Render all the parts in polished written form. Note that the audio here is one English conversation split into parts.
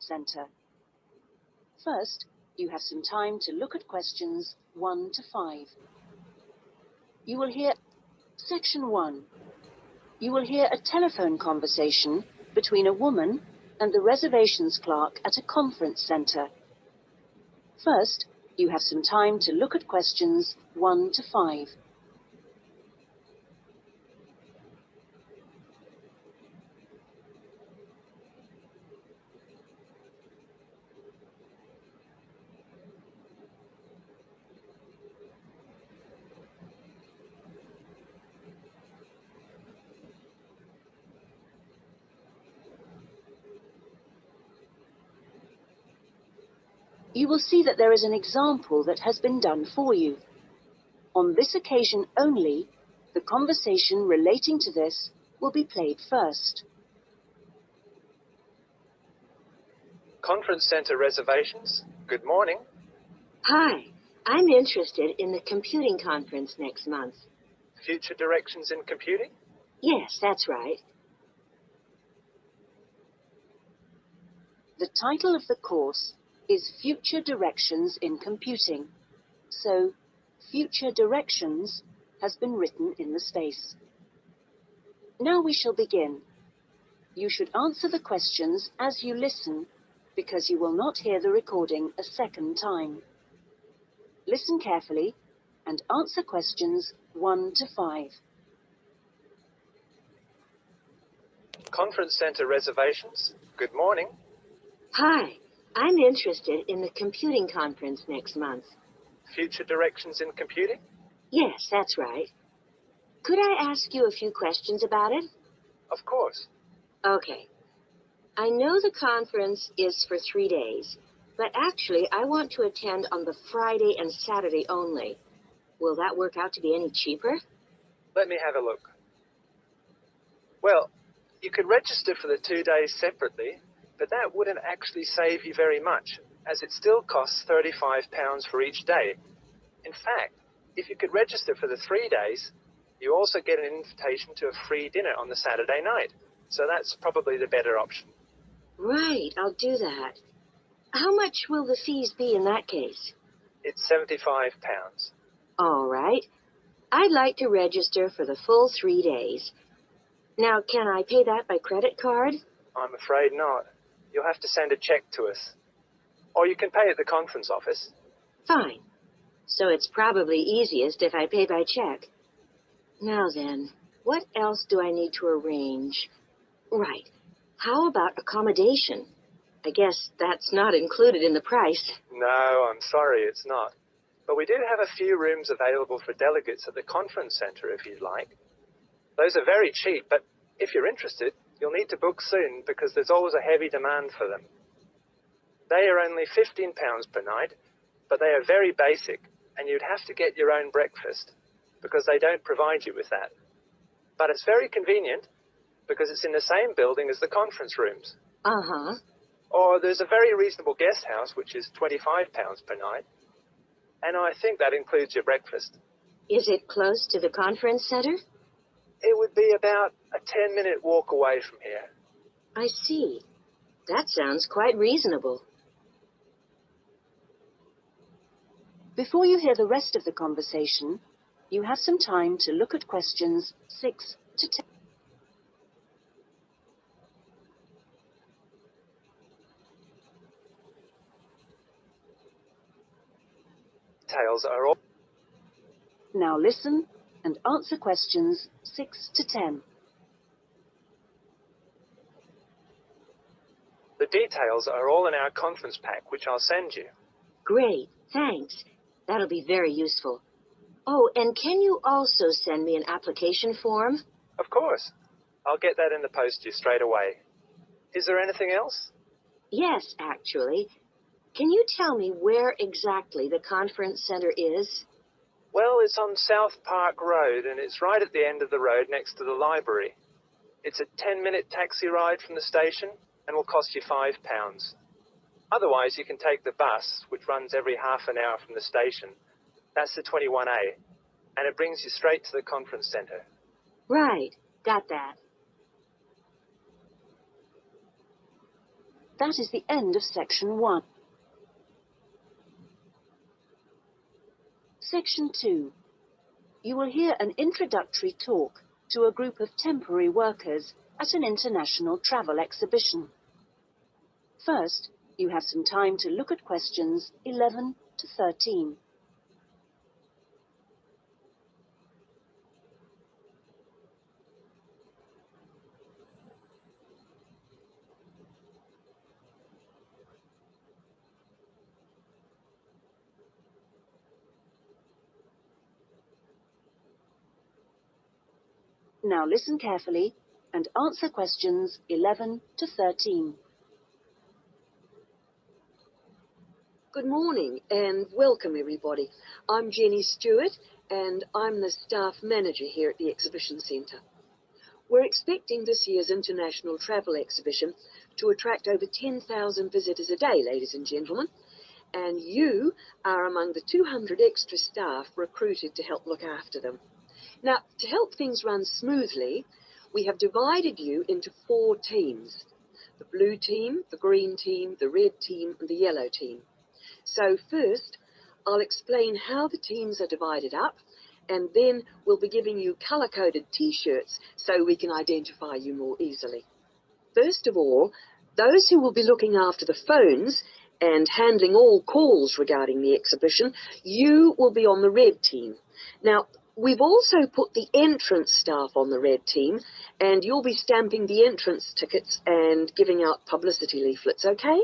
Centre. First, you have some time to look at questions 1 to 5. You will hear Section 1. You will hear a telephone conversation between a woman and the reservations clerk at a conference centre. First, you have some time to look at questions 1 to 5. You will see that there is an example that has been done for you. On this occasion only, the conversation relating to this will be played first. Conference Centre reservations. Good morning. Hi, I'm interested in the computing conference next month. Future directions in computing? Yes, that's right. The title of the course is Future Directions in Computing, so Future Directions has been written in the space. Now we shall begin. You should answer the questions as you listen, because you will not hear the recording a second time. Listen carefully and answer questions 1 to 5. Conference Centre reservations. Good morning. Hi, I'm interested in the computing conference next month. Future directions in computing? Yes, that's right. Could I ask you a few questions about it? Of course. Okay. I know the conference is for 3 days, but actually I want to attend on the Friday and Saturday only. Will that work out to be any cheaper? Let me have a look. Well, you could register for the 2 days separately, but that wouldn't actually save you very much, as it still costs £35 for each day. In fact, if you could register for the 3 days, you also get an invitation to a free dinner on the Saturday night. So that's probably the better option. Right, I'll do that. How much will the fees be in that case? It's £75. All right. I'd like to register for the full 3 days. Now, can I pay that by credit card? I'm afraid not. You'll have to send a cheque to us. Or you can pay at the conference office. Fine. So it's probably easiest if I pay by check. Now then, what else do I need to arrange? Right. How about accommodation? I guess that's not included in the price. No, I'm sorry, it's not. But we do have a few rooms available for delegates at the conference centre if you'd like. Those are very cheap, but if you're interested, you'll need to book soon because there's always a heavy demand for them. They are only £15 per night, but they are very basic, and you'd have to get your own breakfast because they don't provide you with that. But it's very convenient because it's in the same building as the conference rooms. Uh-huh. Or there's a very reasonable guest house, which is £25 per night, and I think that includes your breakfast. Is it close to the conference center? It would be about a 10-minute walk away from here. I see. That sounds quite reasonable. Before you hear the rest of the conversation, you have some time to look at questions 6 to 10. Details are all... Now listen and answer questions 6 to 10. The details are all in our conference pack, which I'll send you. Great, thanks. That'll be very useful. Oh, and can you also send me an application form? Of course. I'll get that in the post to you straight away. Is there anything else? Yes, actually. Can you tell me where exactly the conference center is? Well, it's on South Park Road, and it's right at the end of the road next to the library. It's a 10-minute taxi ride from the station and will cost you £5. Otherwise, you can take the bus, which runs every half an hour from the station. That's the 21A, and it brings you straight to the conference centre. Right, got that. That is the end of Section 1. Section 2. You will hear an introductory talk to a group of temporary workers at an international travel exhibition. First, you have some time to look at questions 11 to 13. Now listen carefully and answer questions 11 to 13. Good morning and welcome everybody. I'm Jenny Stewart and I'm the staff manager here at the Exhibition Centre. We're expecting this year's International Travel Exhibition to attract over 10,000 visitors a day, ladies and gentlemen, and you are among the 200 extra staff recruited to help look after them. Now, to help things run smoothly, we have divided you into 4 teams: the blue team, the green team, the red team and the yellow team. So first, I'll explain how the teams are divided up, and then we'll be giving you colour-coded T-shirts so we can identify you more easily. First of all, those who will be looking after the phones and handling all calls regarding the exhibition, you will be on the red team. Now, we've also put the entrance staff on the red team, and you'll be stamping the entrance tickets and giving out publicity leaflets, okay?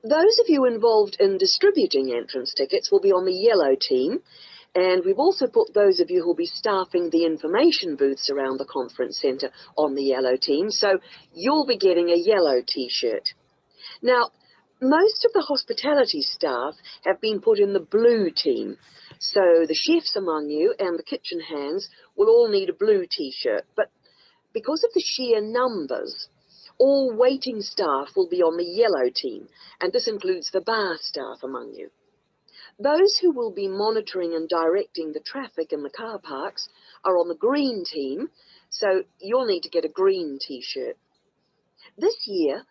Those of you involved in distributing entrance tickets will be on the yellow team, and we've also put those of you who will be staffing the information booths around the conference centre on the yellow team, so you'll be getting a yellow T-shirt. Now, most of the hospitality staff have been put in the blue team, so the chefs among you and the kitchen hands will all need a blue T-shirt, but because of the sheer numbers, all waiting staff will be on the yellow team, and this includes the bar staff among you. Those who will be monitoring and directing the traffic in the car parks are on the green team, so you'll need to get a green T-shirt. This year,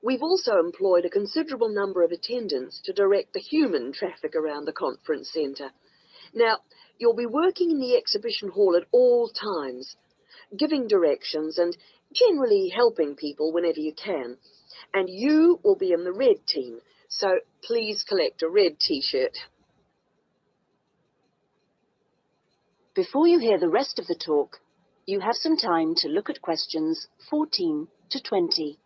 we've also employed a considerable number of attendants to direct the human traffic around the conference centre. Now, you'll be working in the exhibition hall at all times, giving directions and generally helping people whenever you can. And you will be in the red team, so please collect a red T-shirt. Before you hear the rest of the talk, you have some time to look at questions 14 to 20.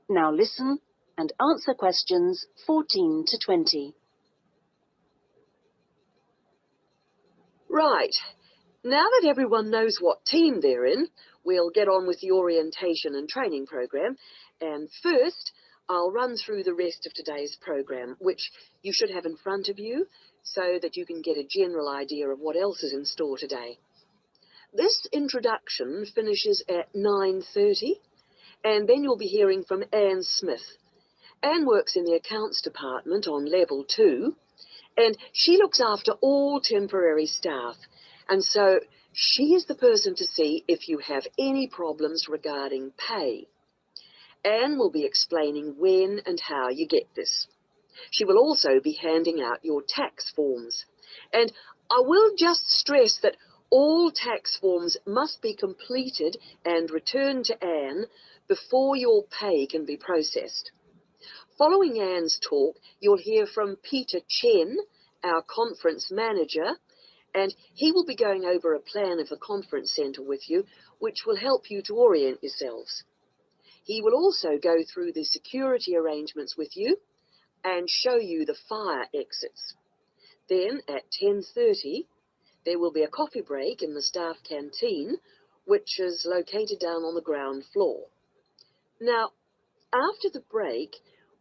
Now listen and answer questions 14 to 20. Right, now that everyone knows what team they're in, we'll get on with the orientation and training program. And first, I'll run through the rest of today's program, which you should have in front of you so that you can get a general idea of what else is in store today. This introduction finishes at 9:30, and then you'll be hearing from Anne Smith. Anne works in the accounts department on level 2, and she looks after all temporary staff, and so she is the person to see if you have any problems regarding pay. Anne will be explaining when and how you get this. She will also be handing out your tax forms. And I will just stress that all tax forms must be completed and returned to Anne before your pay can be processed. Following Anne's talk, you'll hear from Peter Chen, our conference manager, and he will be going over a plan of the conference centre with you, which will help you to orient yourselves. He will also go through the security arrangements with you and show you the fire exits. Then at 10:30, there will be a coffee break in the staff canteen, which is located down on the ground floor. Now, after the break,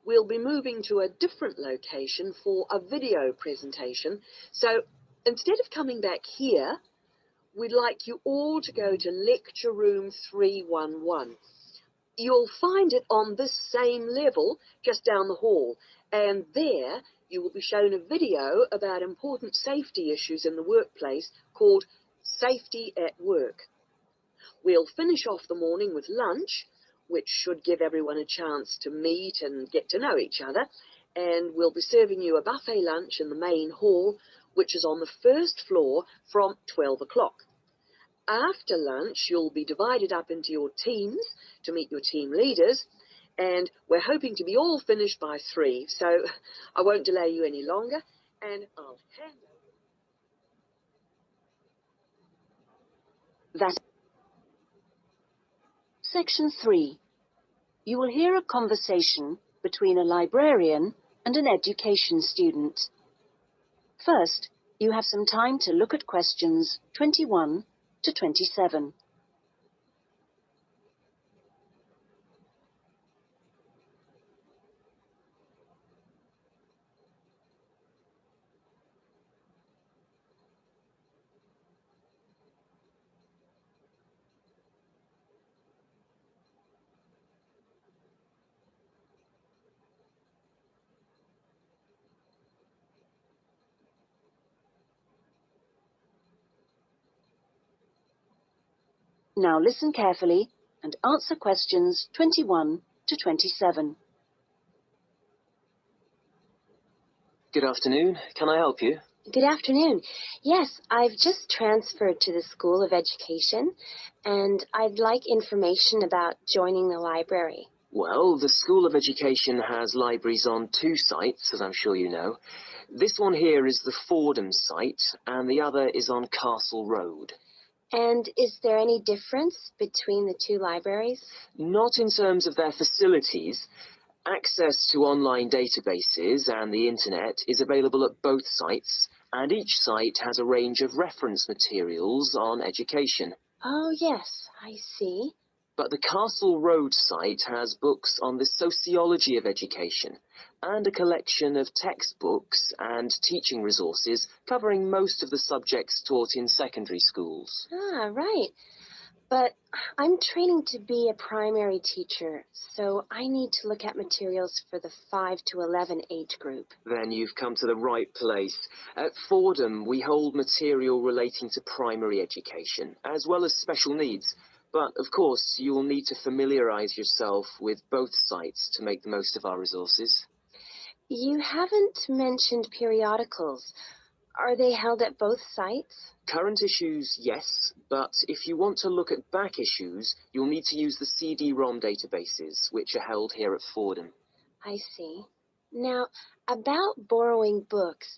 we'll be moving to a different location for a video presentation, so Instead of coming back here, we'd like you all to go to lecture room 311. You'll find it on this same level just down the hall, and there you will be shown a video about important safety issues in the workplace called Safety at Work. We'll finish off the morning with lunch, which should give everyone a chance to meet and get to know each other, and we'll be serving you a buffet lunch in the main hall, which is on the first floor from 12 o'clock. After lunch, you'll be divided up into your teams to meet your team leaders, and we're hoping to be all finished by 3, so I won't delay you any longer, and I'll hand over. That. Section 3. You will hear a conversation between a librarian and an education student. First, you have some time to look at questions 21 to 27. Now listen carefully and answer questions 21 to 27. Good afternoon. Can I help you? Good afternoon. Yes, I've just transferred to the School of Education, and I'd like information about joining the library. Well, the School of Education has libraries on 2 sites, as I'm sure you know. This one here is the Fordham site, and the other is on Castle Road. And is there any difference between the 2 libraries? Not in terms of their facilities. Access to online databases and the internet is available at both sites, and each site has a range of reference materials on education. Oh, yes, I see. But the Castle Road site has books on the sociology of education and a collection of textbooks and teaching resources covering most of the subjects taught in secondary schools. Ah, right. But I'm training to be a primary teacher, so I need to look at materials for the 5 to 11 age group. Then you've come to the right place. At Fordham, we hold material relating to primary education, as well as special needs. But, of course, you will need to familiarise yourself with both sites to make the most of our resources. You haven't mentioned periodicals. Are they held at both sites? Current issues, yes, but if you want to look at back issues, you'll need to use the CD-ROM databases, which are held here at Fordham. I see. Now, about borrowing books,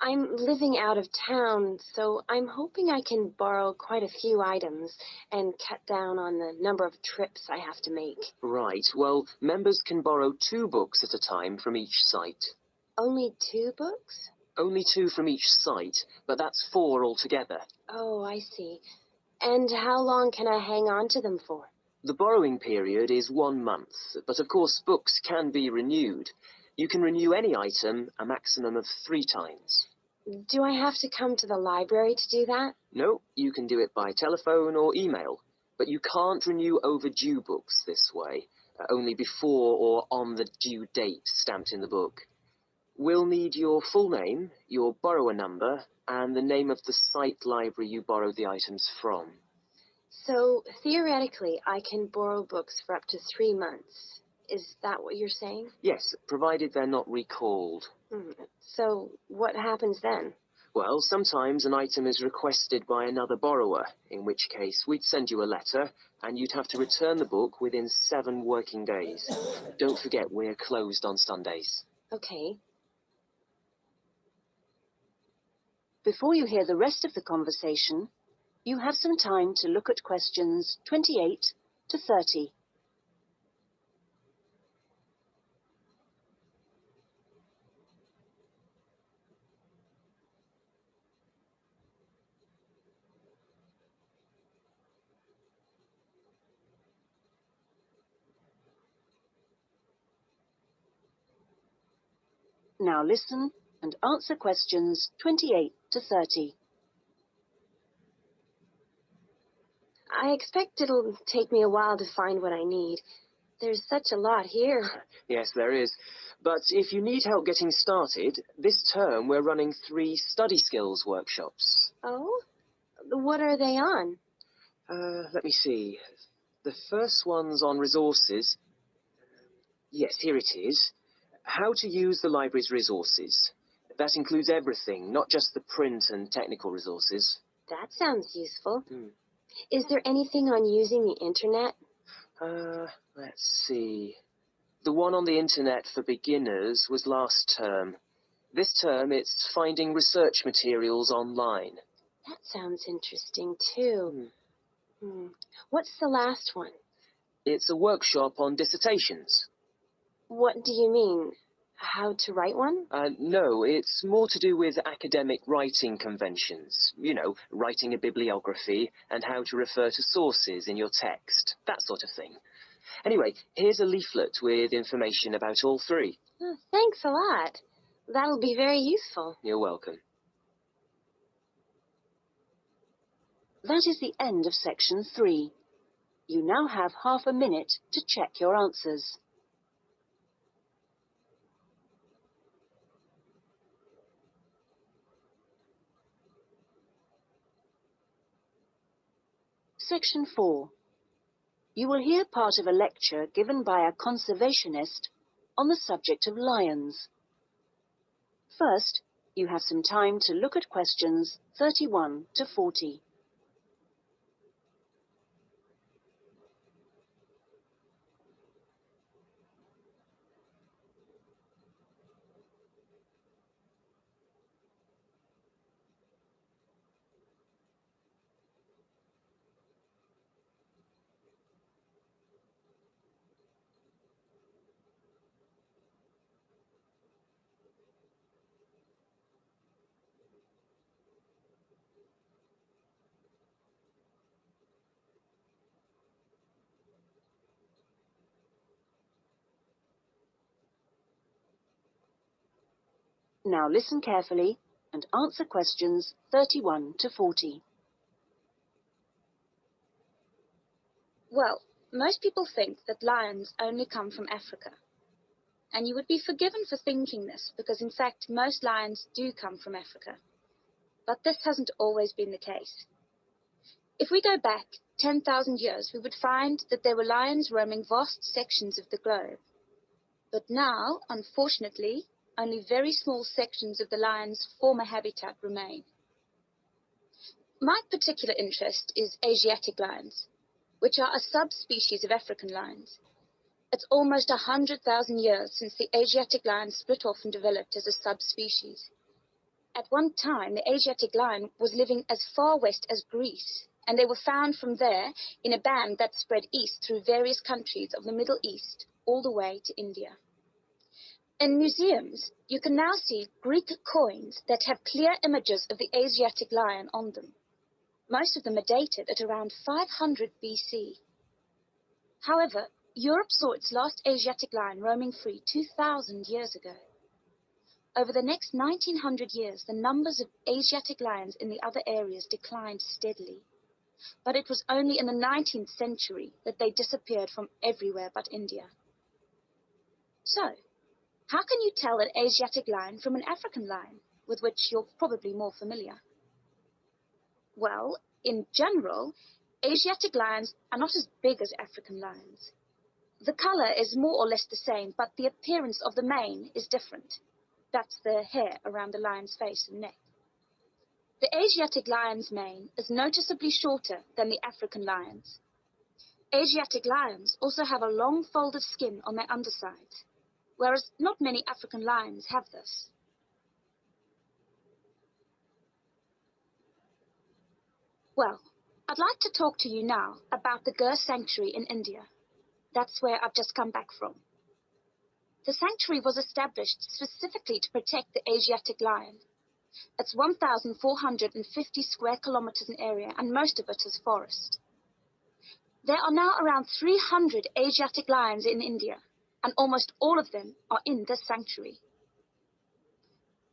I'm living out of town, so I'm hoping I can borrow quite a few items and cut down on the number of trips I have to make. Right, well, members can borrow 2 books at a time from each site. Only 2 books? Only 2 from each site, but that's 4 altogether. Oh, I see. And how long can I hang on to them for? The borrowing period is 1 month, but of course books can be renewed. You can renew any item a maximum of 3 times. Do I have to come to the library to do that? No, you can do it by telephone or email, but you can't renew overdue books this way, only before or on the due date stamped in the book. We'll need your full name, your borrower number, and the name of the site library you borrowed the items from. So, theoretically, I can borrow books for up to 3 months. Is that what you're saying? Yes, provided they're not recalled. So, what happens then? Well, sometimes an item is requested by another borrower, in which case we'd send you a letter, and you'd have to return the book within 7 working days. Don't forget, we're closed on Sundays. Okay. Before you hear the rest of the conversation, you have some time to look at questions 28 to 30. Now listen and answer questions 28 to 30. I expect it'll take me a while to find what I need. There's such a lot here. Yes, there is. But if you need help getting started, this term we're running 3 study skills workshops. Oh? What are they on? Let me see. The first one's on resources. Yes, here it is. How to use the library's resources. That includes everything, not just the print and technical resources. That sounds useful. Hmm. Is there anything on using the internet? Let's see. The one on the internet for beginners was last term. This term, it's finding research materials online. That sounds interesting, too. What's the last one? It's a workshop on dissertations. What do you mean? How to write one? No, it's more to do with academic writing conventions. You know, writing a bibliography and how to refer to sources in your text, that sort of thing. Anyway, here's a leaflet with information about all 3. Oh, thanks a lot. That'll be very useful. You're welcome. That is the end of section 3. You now have half a minute to check your answers. Section 4. You will hear part of a lecture given by a conservationist on the subject of lions. First, you have some time to look at questions 31 to 40. Now listen carefully and answer questions 31 to 40. Well, most people think that lions only come from Africa. And you would be forgiven for thinking this, because in fact most lions do come from Africa. But this hasn't always been the case. If we go back 10,000 years, we would find that there were lions roaming vast sections of the globe. But now, unfortunately, only very small sections of the lion's former habitat remain. My particular interest is Asiatic lions, which are a subspecies of African lions. It's almost 100,000 years since the Asiatic lion split off and developed as a subspecies. At one time, the Asiatic lion was living as far west as Greece, and they were found from there in a band that spread east through various countries of the Middle East, all the way to India. In museums, you can now see Greek coins that have clear images of the Asiatic lion on them. Most of them are dated at around 500 BC. However, Europe saw its last Asiatic lion roaming free 2,000 years ago. Over the next 1900 years, the numbers of Asiatic lions in the other areas declined steadily. But it was only in the 19th century that they disappeared from everywhere but India. So, how can you tell an Asiatic lion from an African lion, with which you're probably more familiar? Well, in general, Asiatic lions are not as big as African lions. The color is more or less the same, but the appearance of the mane is different. That's the hair around the lion's face and neck. The Asiatic lion's mane is noticeably shorter than the African lion's. Asiatic lions also have a long folded skin on their undersides, whereas not many African lions have this. Well, I'd like to talk to you now about the Gir Sanctuary in India. That's where I've just come back from. The sanctuary was established specifically to protect the Asiatic lion. It's 1,450 square kilometers in area, and most of it is forest. There are now around 300 Asiatic lions in India, and almost all of them are in this sanctuary.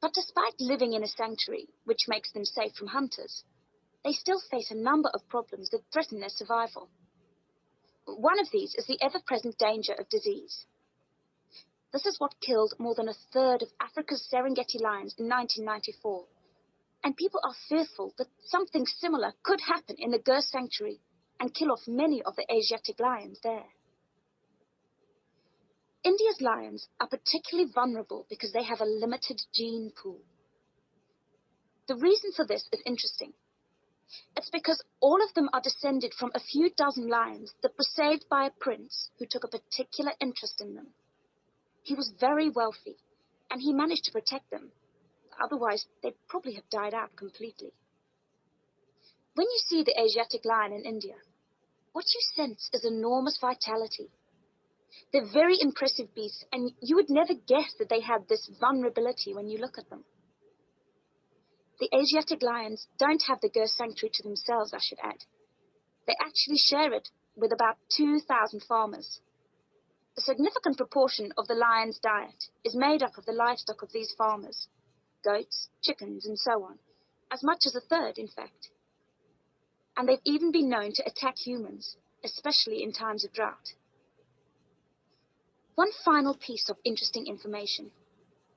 But despite living in a sanctuary, which makes them safe from hunters, they still face a number of problems that threaten their survival. One of these is the ever-present danger of disease. This is what killed more than a third of Africa's Serengeti lions in 1994, and people are fearful that something similar could happen in the Gir sanctuary and kill off many of the Asiatic lions there. India's lions are particularly vulnerable because they have a limited gene pool. The reason for this is interesting. It's because all of them are descended from a few dozen lions that were saved by a prince who took a particular interest in them. He was very wealthy, and he managed to protect them. Otherwise, they'd probably have died out completely. When you see the Asiatic lion in India, what you sense is enormous vitality. They're very impressive beasts, and you would never guess that they had this vulnerability when you look at them. The Asiatic lions don't have the Gir sanctuary to themselves, I should add. They actually share it with about 2,000 farmers. A significant proportion of the lion's diet is made up of the livestock of these farmers, goats, chickens, and so on, as much as a third, in fact. And they've even been known to attack humans, especially in times of drought. One final piece of interesting information.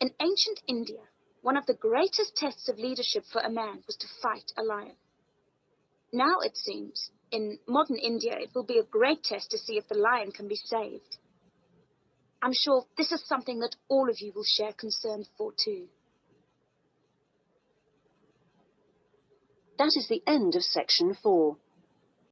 In ancient India, one of the greatest tests of leadership for a man was to fight a lion. Now, it seems, in modern India, it will be a great test to see if the lion can be saved. I'm sure this is something that all of you will share concern for too. That is the end of section 4.